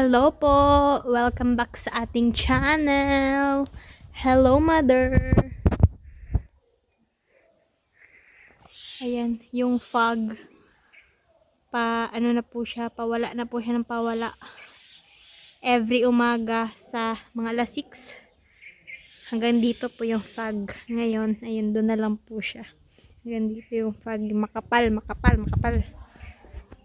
Hello po! Welcome back sa ating channel. Hello, mother! Ayan, yung fog. Ano na po siya, pawala na po siya ng pawala. Every umaga sa mga alas 6. Hanggang dito po yung fog. Ngayon, ayun, doon na lang po siya. Hanggang dito yung fog. Makapal.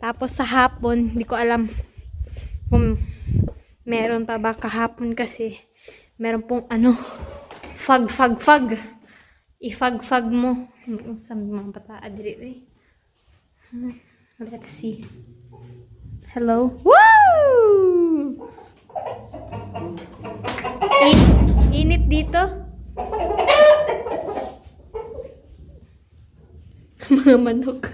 Tapos sa hapon, hindi ko alam kung meron pa ba kahapon kasi meron pong fog. I-fog mo. Sa mga bata diri. Let's see. Hello. Woo! Init dito. Mga manok.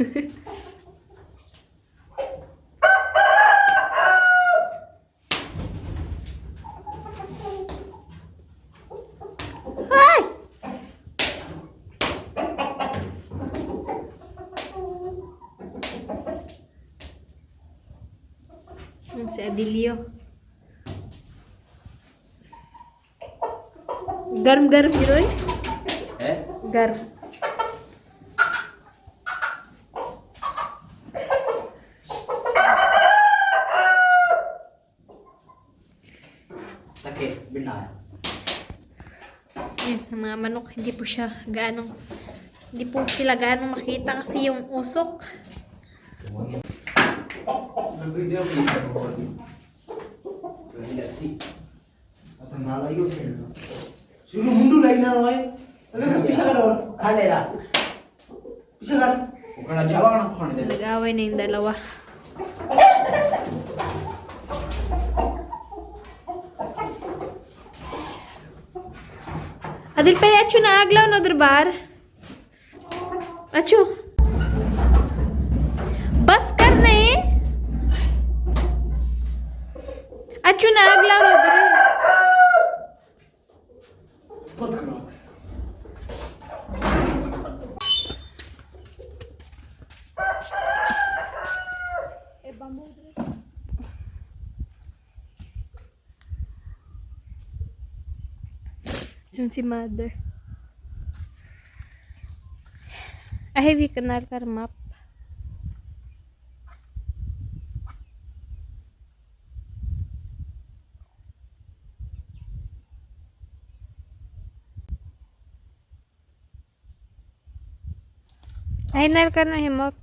Si Adilio. Garam gitu Gar. Sakit, benar. Yan, mga manok, hindi po sila ganong makita kasi yung usok. Suruh mundur lagi na naman. Bisa ka doon. Kalera. Bisa ka. Bukan na jawa ka na nila. Nag-away na yung dalawa. Adil pa acho na aglaw no derbar. Acho. Bas kar na eh. Acho na aglaw no derbar. बहुत खराब. Yun si mother. Heavy kanal karmap. Ay, nal ka na himap.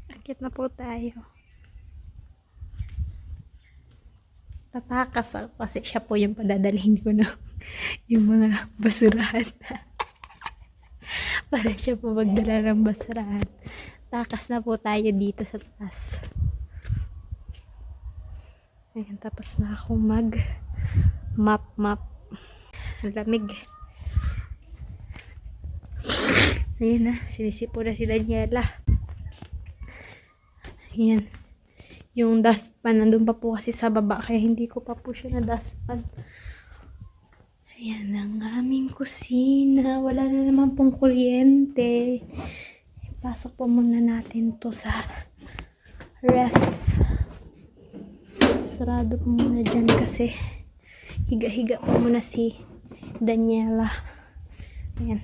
Akit na po tayo. Tatakas ako kasi siya po yung padadalhin ko na yung mga basurahan. Para siya po magdala ng basurahan. Takas na po tayo dito sa taas. Ayan, tapos na ako map. Lamig. Ayan na, sinisipo na si Daniela. Ayan. Yung dustpan, nandun pa po kasi sa baba, kaya hindi ko pa po siya na dustpan. Ayan ang aming kusina. Wala na naman pong kuryente. Ipasok po muna natin to sa ref. Sarado po muna dyan kasi higa-higa po muna si Daniela. Ayan.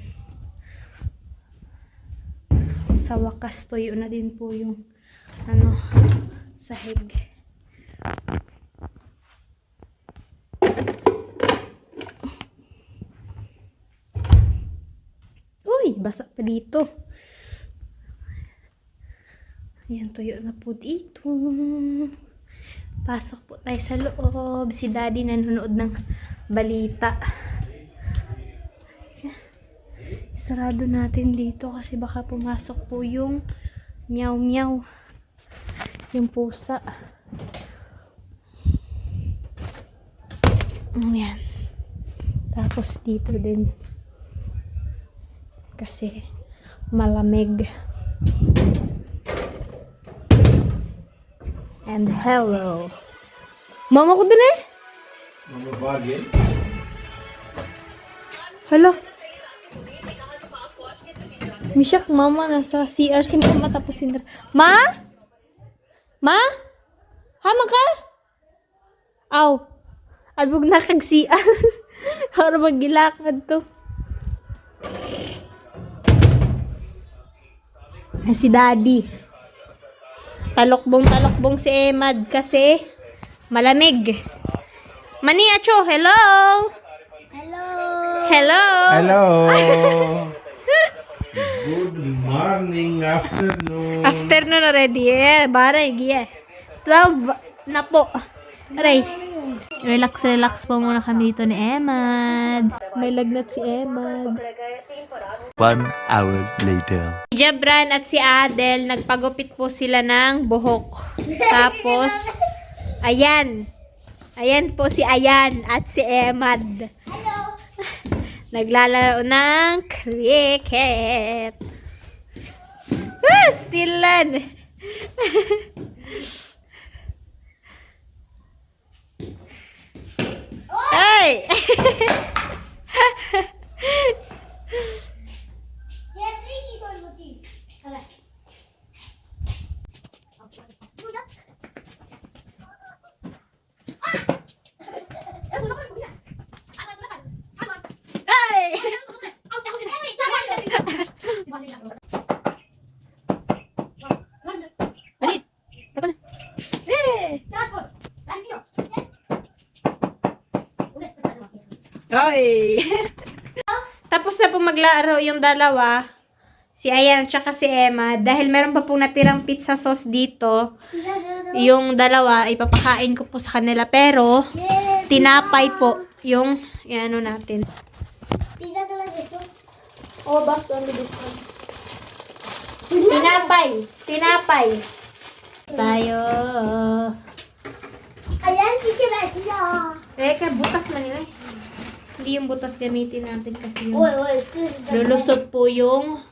Sa wakas, tuyo na din po yung sahig. Uy, basa pa dito. Ayan, tuyo na po dito. Pasok po tayo sa loob. Si Daddy nanonood ng balita. Sarado natin dito kasi baka pumasok po yung meow. Yung pusa. Ayan. Tapos dito din. Kasi malamig. And hello. Mama ko dun eh. Mama bagay. Hala. Misyak, mama nasa CR si mama tapos sinir. Ma? Ma? Hama ka? Aw. Abog na kag CR. Para magilakad to. Ay, si Daddy. Talokbong si Emad kasi malamig. Mani Acho, hello. Hello. Hello. Hello. Good morning, afternoon. Afternoon already. Yeah, baray, yeah. 12 na po. Aray. Relax po muna kami dito ni Emad. May lagnat si Emad. 1 hour later. Si Jabran at si Adel, nagpagupit po sila ng buhok. Tapos, ayan. Ayan po si Ayan at si Emad. Hello. Naglalaro ng cricket. Stilan. Ay! Jeffrey की कोई होती है Ay! Balik. Tako na. Eh! Ay! Tapos na po maglaro yung dalawa. Si Ayan at saka si Emma. Dahil meron pa pong natirang pizza sauce dito. Yung dalawa, ipapakain ko po sa kanila. Pero, tinapay po yung, ano natin. Pizza colour देखो Oh, box only this one. Tinapay. Tayo. अयन पीछे बैठ जा Teka, butas man yun eh. Hindi yung butas gamitin natin kasi yung ओए ओए lulusot po yung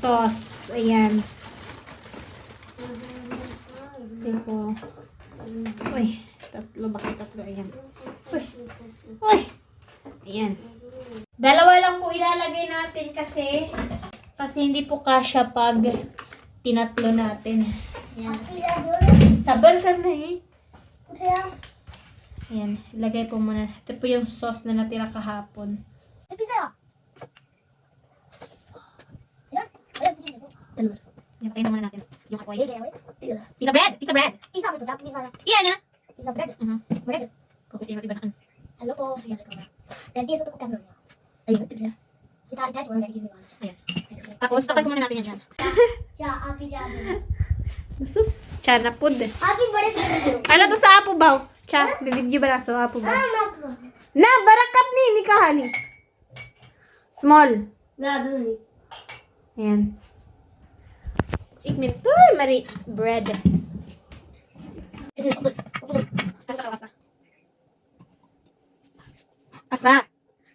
sauce. Ayan. Simple. Uy, tatlo. Bakit tatlo? Ayan. Uy. Ayan. Dalawa lang po ilalagay natin kasi hindi po kasya pag tinatlo natin. Ayan. Pizza जो Sabar ka na eh. उठा Ayan. Ilagay po muna. Ito po yung sauce na natira kahapon. Pizza यार अरे पीछे देखो Dalawa. Ayan, patayin na muna natin. Yung apoy. ये क्या है pizza Pizza bread! Pizza bread! Pizza में तो डाक pizza Iyan na! Pizza bread bread Focus yung iba na kan. Hello को डैडी ऐसा तो क्या कर रहे हो Ayun, ito na. इधर इधर छोड़ डैडी की बात Ayan. Tapos, tapan ko muna natin yan dyan. क्या आप ही जा रहे Sus! Tiyan na pud. आप ही बड़े से दो Ano to sa apo ba? Tiyan, bibigyo ba na sa apo ba? हां Na, barakap ni! Ni kahani. Small. मैं दूंगी Ayan. Ikmin. to, Mari. Bread. Asa. Asa.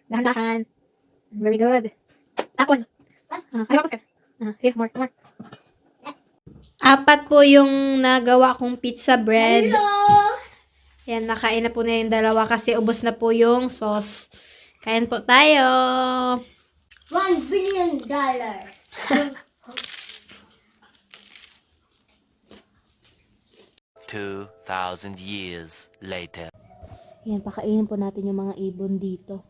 Dahan-dahan. Very good. Tapon. Ay, wapas ka. Here, more. Apat po yung nagawa kong pizza bread. Yan, nakain na po na yung dalawa kasi ubos na po yung sauce. Kain po tayo. $1 billion. 2,000 years later. Yan, pakainin po natin yung mga ibon dito.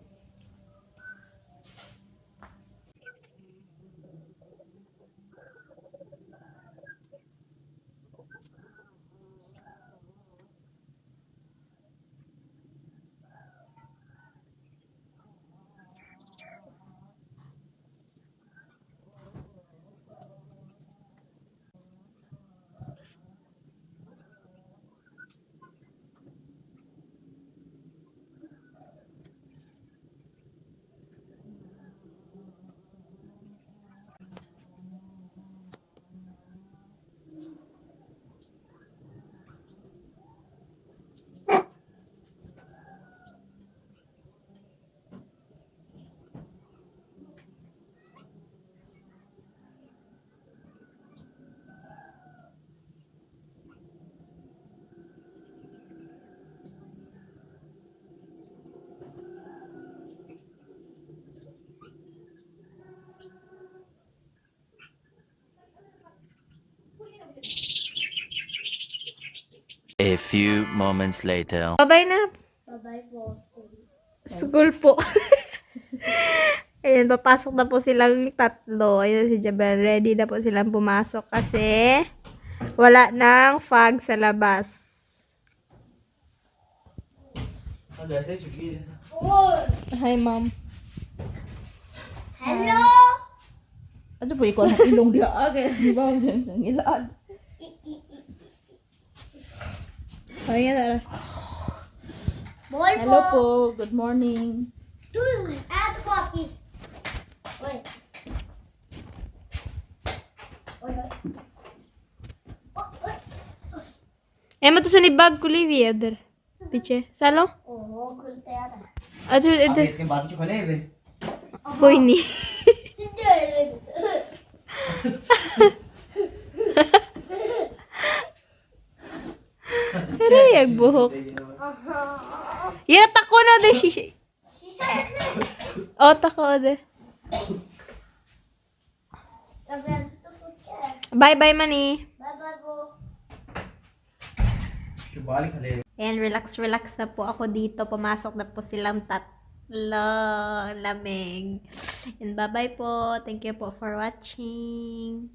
A few moments later. Bye-bye na. Bye-bye po. School po. Ayan, papasok na po silang tatlo. Ayan si Jabel. Ready na po silang pumasok kasi wala nang fog sa labas. Oh, Hi, ma'am. hello. Ano po ikaw ang ilong dia? Kaya di ba ang ilaan? Ayan na. Boy Hello po. po, good morning. Add coffee. Wait. Wait. Emma to sa ni bag ko livi other. Piche. Salo? Oh, खुलते यार. Ato ito. Bakit yung bago ka lebe? Boy ni. सीधे. Aray, ang buhok. Yan, tako na de shishi. शीशा से. O, tako de. अब यार तो क्या है? Bye-bye, mani. Bye bye po. Balik ka lebe. Ayan, relax na po ako dito. Pumasok na po silang tatlo. Lamig. And bye-bye po. Thank you po for watching.